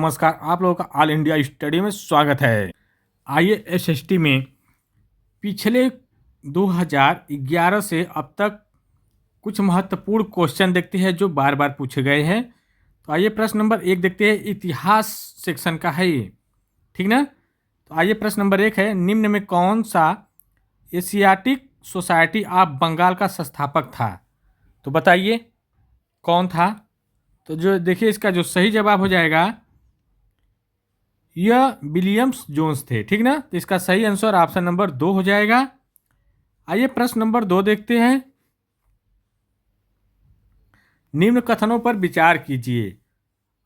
नमस्कार, आप लोगों का ऑल इंडिया स्टडी में स्वागत है। आइए एसएसटी में पिछले 2011 से अब तक कुछ महत्वपूर्ण क्वेश्चन देखते हैं जो बार बार पूछे गए हैं। तो आइए प्रश्न नंबर 1 देखते हैं, इतिहास सेक्शन का है ये, ठीक ना। तो आइए प्रश्न नंबर 1 है, निम्न में कौन सा एशियाटिक सोसाइटी ऑफ बंगाल का संस्थापक था? तो बताइए कौन था। तो जो देखिए इसका जो सही जवाब हो जाएगा यह विलियम्स जोन्स थे, ठीक ना। तो इसका सही आंसर ऑप्शन नंबर 2 हो जाएगा। आइए प्रश्न नंबर 2 देखते हैं, निम्न कथनों पर विचार कीजिए।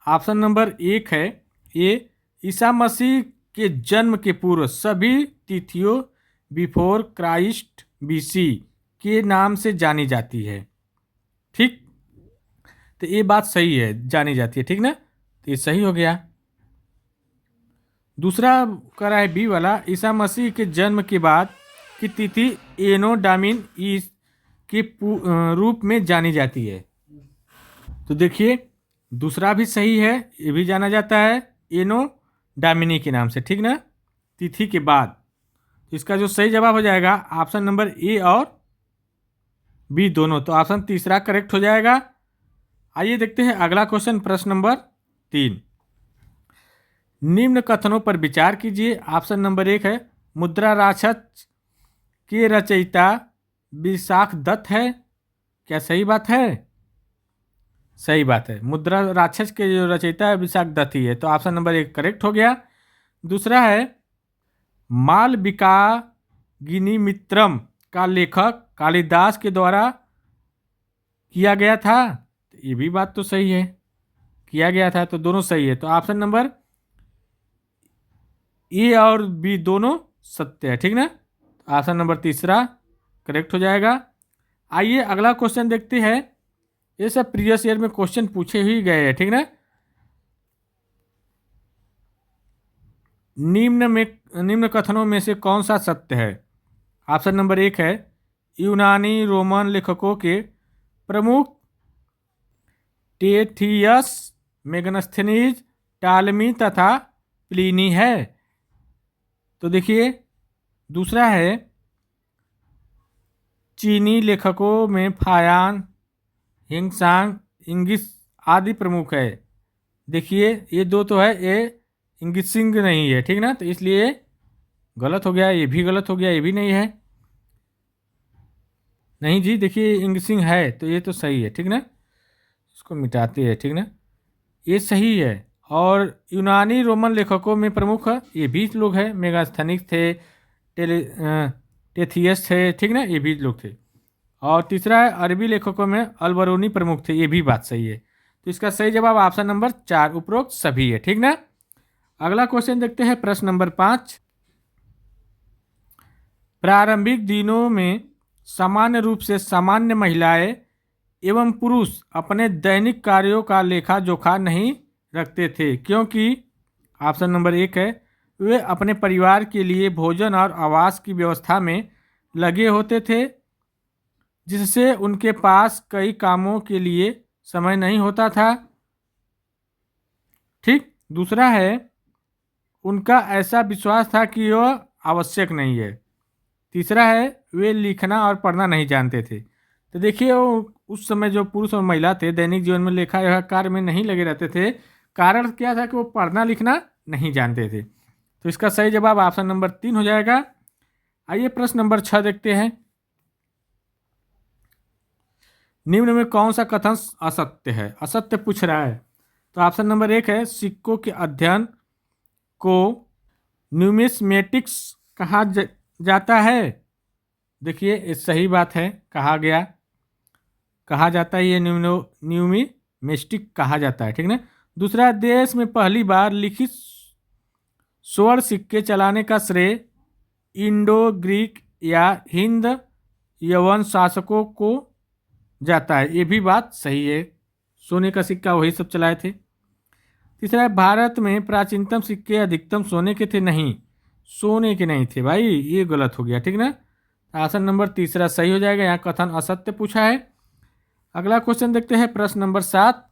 ऑप्शन नंबर 1 है ए, ईसा मसीह के जन्म के पूर्व सभी तिथियों बिफोर क्राइस्ट बीसी के नाम से जानी जाती है, ठीक। तो ये बात सही है, जानी जाती है, ठीक ना। तो ये सही हो गया। दूसरा करा है बी वाला, ईसा मसीह के जन्म के बाद की तिथि एनो डामिन ईस के रूप में जानी जाती है। तो देखिए दूसरा भी सही है, ये भी जाना जाता है एनो डामिनी के नाम से, ठीक ना, तिथि के बाद। इसका जो सही जवाब हो जाएगा ऑप्शन नंबर ए और बी दोनों। तो ऑप्शन तीसरा करेक्ट हो जाएगा। आइए देखते हैं अगला क्वेश्चन, प्रश्न नंबर 3, निम्न कथनों पर विचार कीजिए। ऑप्शन नंबर 1 है, मुद्रा राक्षस के रचयिता विशाख दत्त है। क्या सही बात है? सही बात है, मुद्रा राक्षस के जो रचयिता है विशाख दत्त ही है। तो ऑप्शन नंबर 1 करेक्ट हो गया। दूसरा है, मालविकाग्निमित्रम का लेखक कालिदास के द्वारा किया गया था। ये भी बात तो सही है, किया गया था, तो दोनों सही है। तो ऑप्शन नंबर ए और बी दोनों सत्य है, ठीक ना। ऑप्शन नंबर तीसरा करेक्ट हो जाएगा। आइए अगला क्वेश्चन देखते हैं। ये सब प्रीवियस ईयर में क्वेश्चन पूछे ही गए हैं, ठीक ना। निम्न कथनों में से कौन सा सत्य है? ऑप्शन नंबर 1 है, यूनानी रोमन लेखकों के प्रमुख टेथियस, मेगनस्थनीज, टालमी तथा प्लिनी है। तो देखिए दूसरा है, चीनी लेखकों में फायान, हिंगसांग, इंगिस आदि प्रमुख है। देखिए ये दो तो है, ये इंगिसिंग नहीं है, ठीक ना। तो इसलिए गलत हो गया, ये भी गलत हो गया, ये भी नहीं है। नहीं जी, देखिए इंगिसिंग है, तो ये तो सही है, ठीक ना। इसको मिटाते हैं, ठीक ना, ये सही है। और यूनानी रोमन लेखकों में प्रमुख ये भी लोग हैं, मेगास्थनीज थे, टेथियस थे, ठीक ना, ये भी लोग थे। और तीसरा है, अरबी लेखकों में अलबरूनी प्रमुख थे, ये भी बात सही है। तो इसका सही जवाब ऑप्शन नंबर 4 उपरोक्त सभी है, ठीक ना। अगला क्वेश्चन देखते हैं, प्रश्न नंबर 5, प्रारंभिक दिनों में सामान्य रूप से सामान्य महिलाएं एवं पुरुष अपने दैनिक कार्यों का लेखा जोखा नहीं रखते थे, क्योंकि ऑप्शन नंबर 1 है, वे अपने परिवार के लिए भोजन और आवास की व्यवस्था में लगे होते थे, जिससे उनके पास कई कामों के लिए समय नहीं होता था, ठीक। दूसरा है, उनका ऐसा विश्वास था कि यह आवश्यक नहीं है। तीसरा है, वे लिखना और पढ़ना नहीं जानते थे। तो देखिए वो उस समय जो पुरुष और महिला थे दैनिक जीवन में लेखा या कार्य में नहीं लगे रहते थे। कारण क्या था कि वो पढ़ना लिखना नहीं जानते थे। तो इसका सही जवाब ऑप्शन नंबर 3 हो जाएगा। आइए प्रश्न नंबर 6 देखते हैं, निम्न में कौन सा कथन असत्य है? असत्य पूछ रहा है। तो ऑप्शन नंबर 1 है, सिक्कों के अध्ययन को न्यूमिस्मेटिक्स कहा जाता है। देखिए ये सही बात है, कहा जाता है, ये न्यूमिस्टिक कहा जाता है, ठीक ना। दूसरा, देश में पहली बार लिखित स्वर्ण सिक्के चलाने का श्रेय इंडो ग्रीक या हिंद यवन शासकों को जाता है। ये भी बात सही है, सोने का सिक्का वही सब चलाए थे। तीसरा, भारत में प्राचीनतम सिक्के अधिकतम सोने के थे। नहीं, सोने के नहीं थे भाई, ये गलत हो गया, ठीक ना। ऑप्शन नंबर तीसरा सही हो जाएगा, यहाँ कथन असत्य पूछा है। अगला क्वेश्चन देखते हैं, प्रश्न नंबर 7,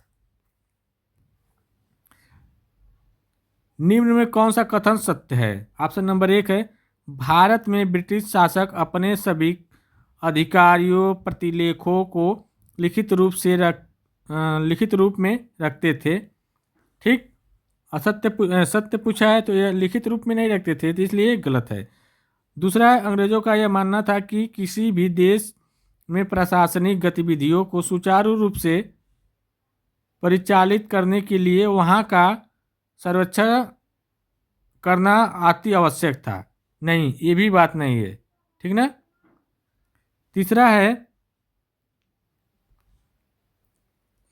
निम्न में कौन सा कथन सत्य है? ऑप्शन नंबर 1 है, भारत में ब्रिटिश शासक अपने सभी अधिकारियों प्रतिलेखों को लिखित रूप में रखते थे। ठीक। सत्य पूछा है तो यह लिखित रूप में नहीं रखते थे, तो इसलिए गलत है। दूसरा है, अंग्रेजों का यह मानना था कि किसी भी देश में प्रशासनिक गतिविधियों को सुचारू रूप से परिचालित करने के लिए वहाँ का सर्वेक्षण करना अति आवश्यक था। नहीं, ये भी बात नहीं है। ठीक ना। तीसरा है,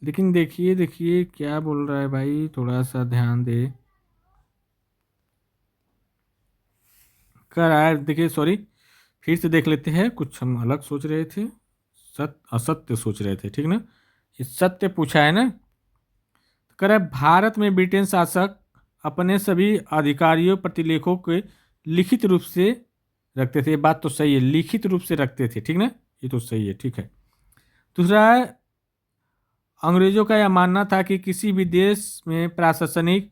लेकिन देखिए देखिए क्या बोल रहा है भाई, थोड़ा सा ध्यान दे। कर रहा है, देखिए सॉरी, फिर से देख लेते हैं। कुछ हम अलग सोच रहे थे, असत्य सोच रहे थे। ठीक ना। ये सत्य पूछा है ना। तो कह रहा है, भारत में ब्रिटेन शासक अपने सभी अधिकारियों प्रतिलेखों के लिखित रूप से रखते थे। ये बात तो सही है, लिखित रूप से रखते थे। ठीक ना, ये तो सही है। ठीक है। दूसरा है, अंग्रेजों का यह मानना था कि किसी भी देश में प्रशासनिक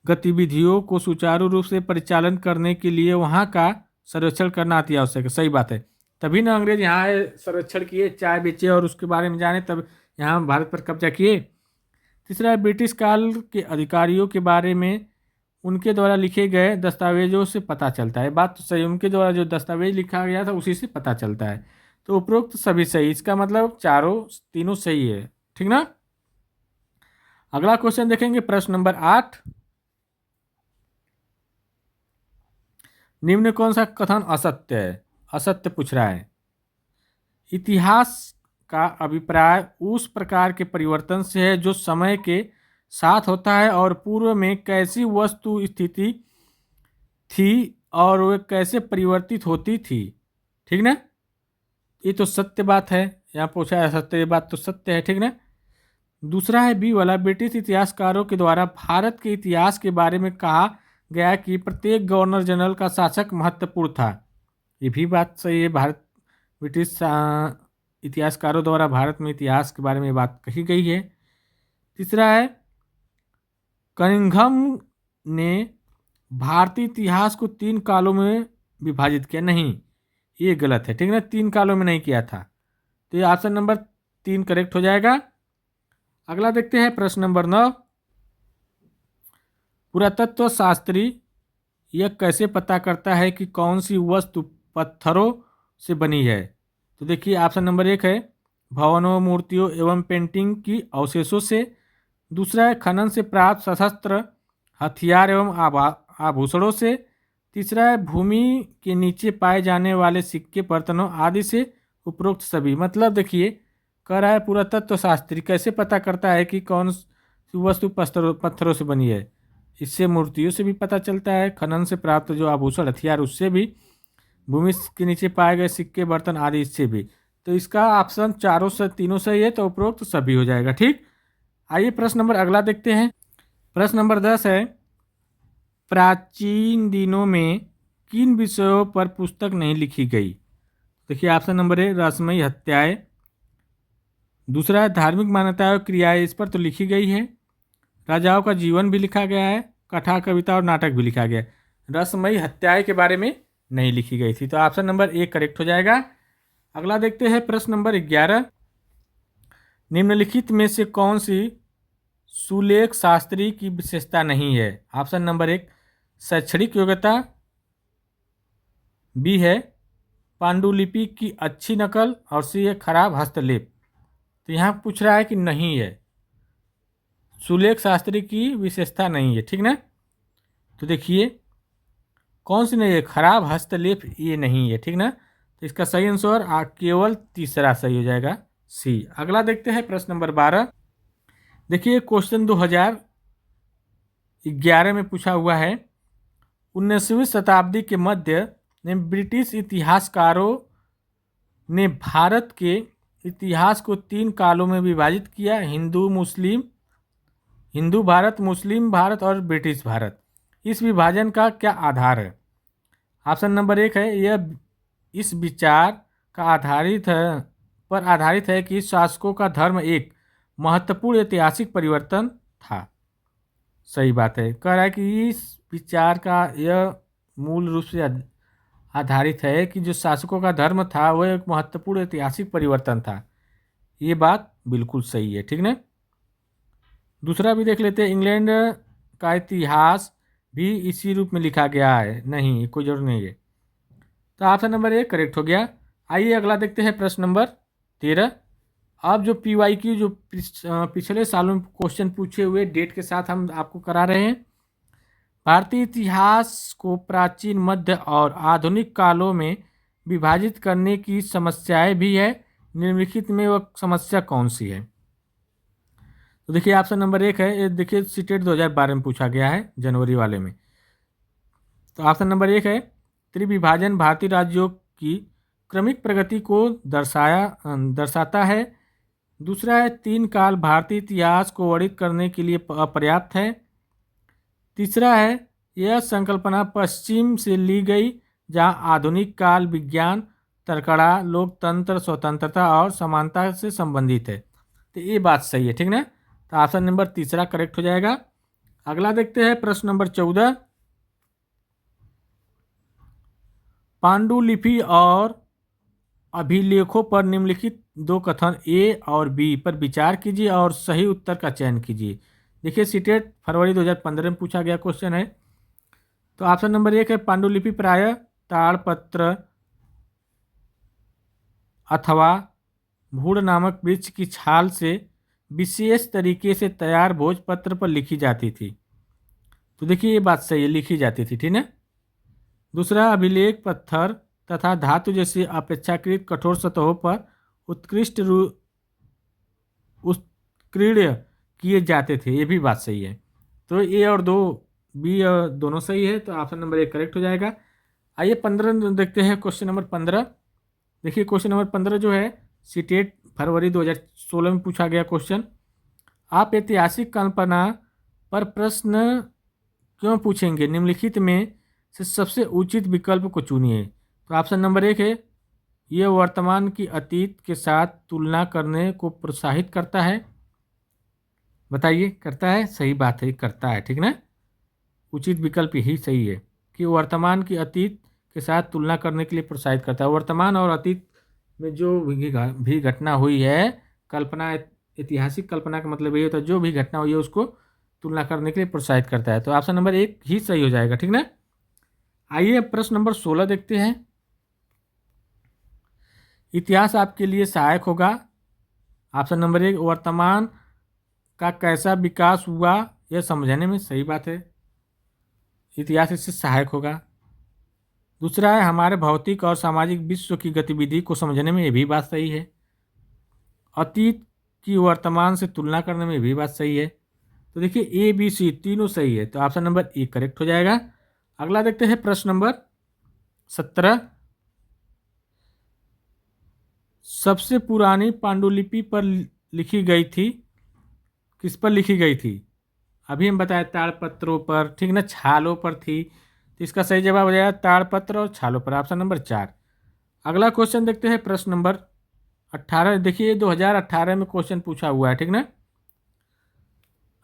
गतिविधियों को सुचारू रूप से परिचालन करने के लिए वहाँ का सर्वेक्षण करना अति आवश्यक है। सही बात है, तभी ना अंग्रेज यहाँ आए, सर्वेक्षण किए, चाय बेचे और उसके बारे में जाने, तब यहाँ भारत पर कब्जा किए। तीसरा है, ब्रिटिश काल के अधिकारियों के बारे में उनके द्वारा लिखे गए दस्तावेजों से पता चलता है। बात तो सही, उनके द्वारा जो दस्तावेज लिखा गया था उसी से पता चलता है। तो उपरोक्त सभी सही, इसका मतलब तीनों सही है। ठीक ना। अगला क्वेश्चन देखेंगे, प्रश्न नंबर 8। निम्न कौन सा कथन असत्य है? असत्य पूछ रहा है। इतिहास का अभिप्राय उस प्रकार के परिवर्तन से है जो समय के साथ होता है और पूर्व में कैसी वस्तु स्थिति थी और वे कैसे परिवर्तित होती थी। ठीक ना। ये तो सत्य बात है, यहाँ पूछा है सत्य, ये बात तो सत्य है। ठीक ना। दूसरा है बी वाला, ब्रिटिश इतिहासकारों के द्वारा भारत के इतिहास के बारे में कहा गया कि प्रत्येक गवर्नर जनरल का शासक महत्वपूर्ण था। ये भी बात सही है, भारत ब्रिटिश इतिहासकारों द्वारा भारत में इतिहास के बारे में बात कही गई है। तीसरा है, कनिंघम ने भारतीय इतिहास को 3 कालों में विभाजित किया। नहीं, ये गलत है। ठीक है ना, 3 कालों में नहीं किया था, तो ये ऑप्शन नंबर 3 करेक्ट हो जाएगा। अगला देखते हैं, प्रश्न नंबर 9। पुरातत्व शास्त्री यह कैसे पता करता है कि कौन सी वस्तु पत्थरों से बनी है? तो देखिए, ऑप्शन नंबर 1 है, भवनों, मूर्तियों एवं पेंटिंग की अवशेषों से। दूसरा है, खनन से प्राप्त शस्त्र, हथियार एवं आभूषणों से। तीसरा है, भूमि के नीचे पाए जाने वाले सिक्के, बर्तनों आदि से। उपरोक्त सभी, मतलब देखिए, कह रहा है पुरातत्व शास्त्री कैसे पता करता है कि कौन सी वस्तु पत्थरों से बनी है। इससे मूर्तियों से भी पता चलता है, खनन से प्राप्त जो आभूषण, हथियार, उससे भी, भूमि के नीचे पाए गए सिक्के, बर्तन आदि, इससे भी। तो इसका ऑप्शन तीनों सही है, तो उपरोक्त सभी हो जाएगा। ठीक। आइए प्रश्न नंबर अगला देखते हैं। प्रश्न नंबर 10 है, प्राचीन दिनों में किन विषयों पर पुस्तक नहीं लिखी गई? देखिए, ऑप्शन नंबर 1, रहस्यमयी हत्याएं। दूसरा है, धार्मिक मान्यताएं और क्रियाएं, इस पर तो लिखी गई है। राजाओं का जीवन भी लिखा गया है, कथा, कविता और नाटक भी लिखा गया है। रहस्यमयी हत्याएं के बारे में नहीं लिखी गई थी, तो ऑप्शन नंबर 1 करेक्ट हो जाएगा। अगला देखते हैं, प्रश्न नंबर 11। निम्नलिखित में से कौन सी सुलेख शास्त्री की विशेषता नहीं है? ऑप्शन नंबर 1, शैक्षणिक योग्यता। बी है, पांडुलिपि की अच्छी नकल। और सी है, खराब हस्तलेख। तो यहाँ पूछ रहा है कि नहीं है, सुलेख शास्त्री की विशेषता नहीं है। ठीक ना। तो देखिए, कौन सी नहीं है, खराब हस्तलेख, ये नहीं है। ठीक ना। तो इसका सही आंसर केवल तीसरा सही हो जाएगा, सी। अगला देखते हैं, प्रश्न नंबर 12। देखिए, क्वेश्चन 2011 में पूछा हुआ है, 19वीं शताब्दी के मध्य में ब्रिटिश इतिहासकारों ने भारत के इतिहास को 3 कालों में विभाजित किया, हिंदू भारत, मुस्लिम भारत और ब्रिटिश भारत। इस विभाजन का क्या आधार है? ऑप्शन नंबर 1 है, यह इस विचार का आधारित है कि शासकों का धर्म एक महत्वपूर्ण ऐतिहासिक परिवर्तन था। सही बात है। कह रहा है कि इस विचार का यह मूल रूप से आधारित है कि जो शासकों का धर्म था वह एक महत्वपूर्ण ऐतिहासिक परिवर्तन था। ये बात बिल्कुल सही है, ठीक ना। दूसरा भी देख लेते हैं, इंग्लैंड का इतिहास भी इसी रूप में लिखा गया है। नहीं, कोई जरूर नहीं है। तो ऑप्शन नंबर 1 करेक्ट हो गया। आइए अगला देखते हैं, प्रश्न नंबर 13। अब जो PYQ जो पिछले सालों में क्वेश्चन पूछे हुए डेट के साथ हम आपको करा रहे हैं। भारतीय इतिहास को प्राचीन, मध्य और आधुनिक कालों में विभाजित करने की समस्याएं भी है। निम्नलिखित में वह समस्या कौन सी है? तो देखिए ऑप्शन नंबर 1 है, ये देखिए सीटेट 2012 में पूछा गया है, जनवरी वाले में। तो ऑप्शन नंबर 1 है, त्रिविभाजन भारतीय राज्यों की क्रमिक प्रगति को दर्शाता है। दूसरा है, 3 काल भारतीय इतिहास को वर्णित करने के लिए अपर्याप्त है। तीसरा है, यह संकल्पना पश्चिम से ली गई, जहां आधुनिक काल विज्ञान, तर्कड़ा, लोकतंत्र, स्वतंत्रता और समानता से संबंधित है। तो ये बात सही है, ठीक ना। तो ऑप्शन नंबर तीसरा करेक्ट हो जाएगा। अगला देखते हैं, प्रश्न नंबर 14। पांडुलिपि और अभिलेखों पर निम्नलिखित दो कथन ए और बी पर विचार कीजिए और सही उत्तर का चयन कीजिए। देखिए सीटेट फरवरी 2015 में पूछा गया क्वेश्चन है। तो ऑप्शन नंबर 1 है, पांडुलिपि प्रायः ताड़पत्र अथवा भूड़ नामक वृक्ष की छाल से विशेष तरीके से तैयार भोजपत्र पर लिखी जाती थी। तो देखिए ये बात सही है, लिखी जाती थी, ठीक है। दूसरा, अभिलेख पत्थर तथा धातु जैसी अपेक्षाकृत कठोर सतहों पर उत्कीर्ण किए जाते थे। ये भी बात सही है। तो ए और दो, बी और दोनों सही है। तो ऑप्शन नंबर 1 करेक्ट हो जाएगा। आइए 15 देखते हैं, क्वेश्चन नंबर 15। देखिए क्वेश्चन नंबर 15 जो है, सीटेट फरवरी 2016 में पूछा गया क्वेश्चन। आप ऐतिहासिक कल्पना पर प्रश्न क्यों पूछेंगे? निम्नलिखित में से सबसे उचित विकल्प को चुनिए। तो ऑप्शन नंबर 1 है, यह वर्तमान की अतीत के साथ तुलना करने को प्रोत्साहित करता है। बताइए, करता है? सही बात है, करता है, ठीक ना। उचित विकल्प यही सही है कि वर्तमान की अतीत के साथ तुलना करने के लिए प्रोत्साहित करता है। वर्तमान और अतीत में जो भी घटना हुई है, कल्पना, ऐतिहासिक कल्पना का मतलब ये होता है जो भी घटना हुई है उसको तुलना करने के लिए प्रोत्साहित करता है। तो ऑप्शन नंबर 1 ही सही हो जाएगा, ठीक ना। आइए प्रश्न नंबर 16 देखते हैं। इतिहास आपके लिए सहायक होगा। ऑप्शन नंबर 1, वर्तमान का कैसा विकास हुआ यह समझने में। सही बात है, इतिहास इससे सहायक होगा। दूसरा है, हमारे भौतिक और सामाजिक विश्व की गतिविधि को समझने में। ये भी बात सही है। अतीत की वर्तमान से तुलना करने में भी बात सही है। तो देखिए ए बी सी तीनों सही है। तो ऑप्शन नंबर 1 करेक्ट हो जाएगा। अगला देखते हैं, प्रश्न नंबर 17। सबसे पुरानी पांडुलिपि पर लिखी गई थी, किस पर लिखी गई थी? अभी हम बताए ताड़पत्रों पर, ठीक ना, छालों पर थी। तो इसका सही जवाब हो जाएगा ताड़पत्र और छालों पर, ऑप्शन नंबर 4। अगला क्वेश्चन देखते हैं, प्रश्न नंबर 18। देखिए 2018 में क्वेश्चन पूछा हुआ है, ठीक ना।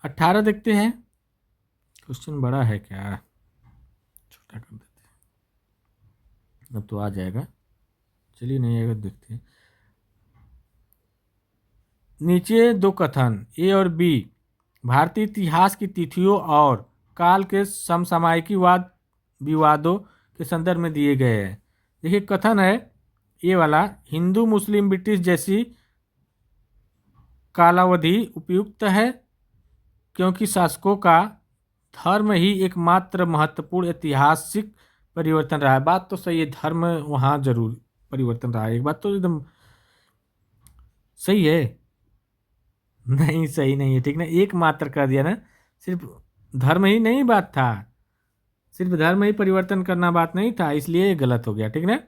18 देखते हैं। क्वेश्चन बड़ा है क्या, छोटा कर देते हैं, अब तो आ जाएगा। चलिए नहीं आएगा, देखते हैं। नीचे दो कथन ए और बी भारतीय इतिहास की तिथियों और काल के समसामयिकी विवादों के संदर्भ में दिए गए हैं। देखिए कथन है ये वाला, हिंदू मुस्लिम ब्रिटिश जैसी कालावधि उपयुक्त है क्योंकि शासकों का धर्म ही एकमात्र महत्वपूर्ण ऐतिहासिक परिवर्तन रहा है। बात तो सही है, धर्म वहाँ जरूर परिवर्तन रहा है। एक बात तो एकदम सही है। नहीं, सही नहीं है, ठीक ना। एक मात्र कर दिया ना, सिर्फ धर्म ही नहीं बात था, सिर्फ धर्म ही परिवर्तन करना बात नहीं था, इसलिए ये गलत हो गया, ठीक ना।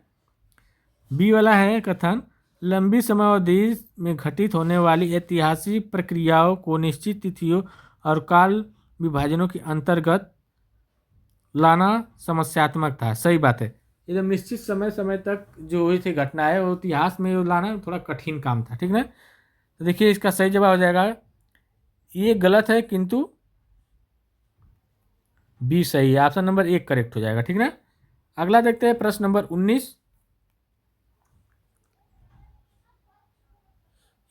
बी वाला है कथन, लंबी समयावधि में घटित होने वाली ऐतिहासिक प्रक्रियाओं को निश्चित तिथियों और काल विभाजनों के अंतर्गत लाना समस्यात्मक था। सही बात है, एकदम निश्चित समय तक जो हुई थी घटना है वो इतिहास में लाना थोड़ा कठिन काम था, ठीक ना। तो देखिए इसका सही जवाब हो जाएगा, ये गलत है किंतु बी सही है, ऑप्शन नंबर 1 करेक्ट हो जाएगा। ठीक ना। अगला देखते हैं प्रश्न नंबर 19।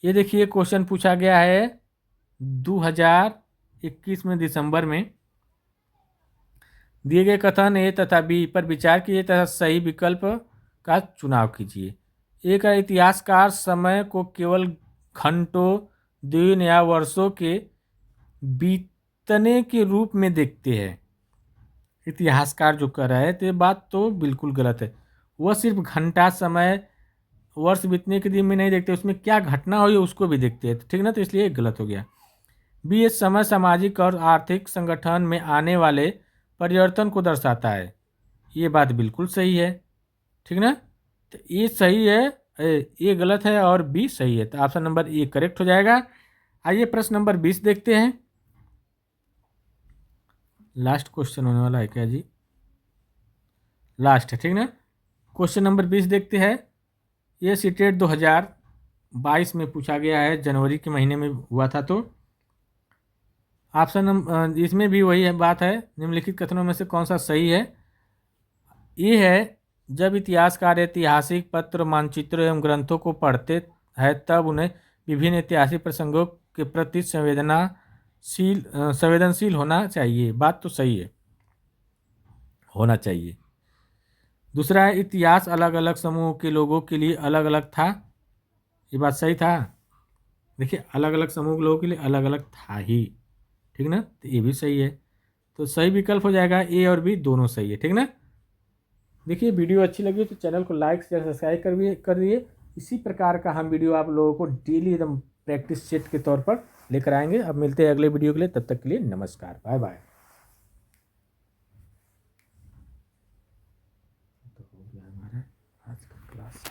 ये देखिए क्वेश्चन पूछा गया है 2021 में दिसंबर में। दिए गए कथन ए तथा बी पर विचार कीजिए तथा सही विकल्प का चुनाव कीजिए। एक इतिहासकार समय को केवल घंटों, दिन या वर्षों के बीतने के रूप में देखते हैं। इतिहासकार जो कर रहा है तो ये बात तो बिल्कुल गलत है। वह सिर्फ घंटा, समय, वर्ष बीतने के दिन में नहीं देखते, उसमें क्या घटना हुई उसको भी देखते हैं। ठीक ना, तो इसलिए गलत हो गया। बी, ये समय सामाजिक और आर्थिक संगठन में आने वाले परिवर्तन को दर्शाता है। ये बात बिल्कुल सही है। ठीक ना, तो ये सही है, ये गलत है और बी सही है, तो ऑप्शन नंबर ए करेक्ट हो जाएगा। आइए प्रश्न नंबर 20 देखते हैं। लास्ट क्वेश्चन होने वाला है क्या जी? लास्ट है। ठीक ना। क्वेश्चन नंबर 20 देखते हैं। ये सीटेट 2022 में पूछा गया है, जनवरी के महीने में हुआ था। तो ऑप्शन नंबर इसमें भी वही है बात है, निम्नलिखित कथनों में से कौन सा सही है? ये है, जब इतिहासकार ऐतिहासिक पत्र, मानचित्र एवं ग्रंथों को पढ़ते हैं तब उन्हें विभिन्न ऐतिहासिक प्रसंगों के प्रति संवेदनशील होना चाहिए। बात तो सही है, होना चाहिए। दूसरा है, इतिहास अलग अलग समूह के लोगों के लिए अलग अलग था। ये बात सही था। देखिए, अलग अलग समूह के लोगों के लिए अलग अलग था ही। ठीक ना, तो ये भी सही है। तो सही विकल्प हो जाएगा ए और बी, दोनों सही है। ठीक ना। देखिए, वीडियो अच्छी लगी तो चैनल को लाइक शेयर सब्सक्राइब कर दिए। इसी प्रकार का हम वीडियो आप लोगों को डेली एकदम प्रैक्टिस सेट के तौर पर लेकर आएंगे। अब मिलते हैं अगले वीडियो के लिए, तब तक के लिए नमस्कार, बाय बाय। तो हो गया हमारा आज का क्लास।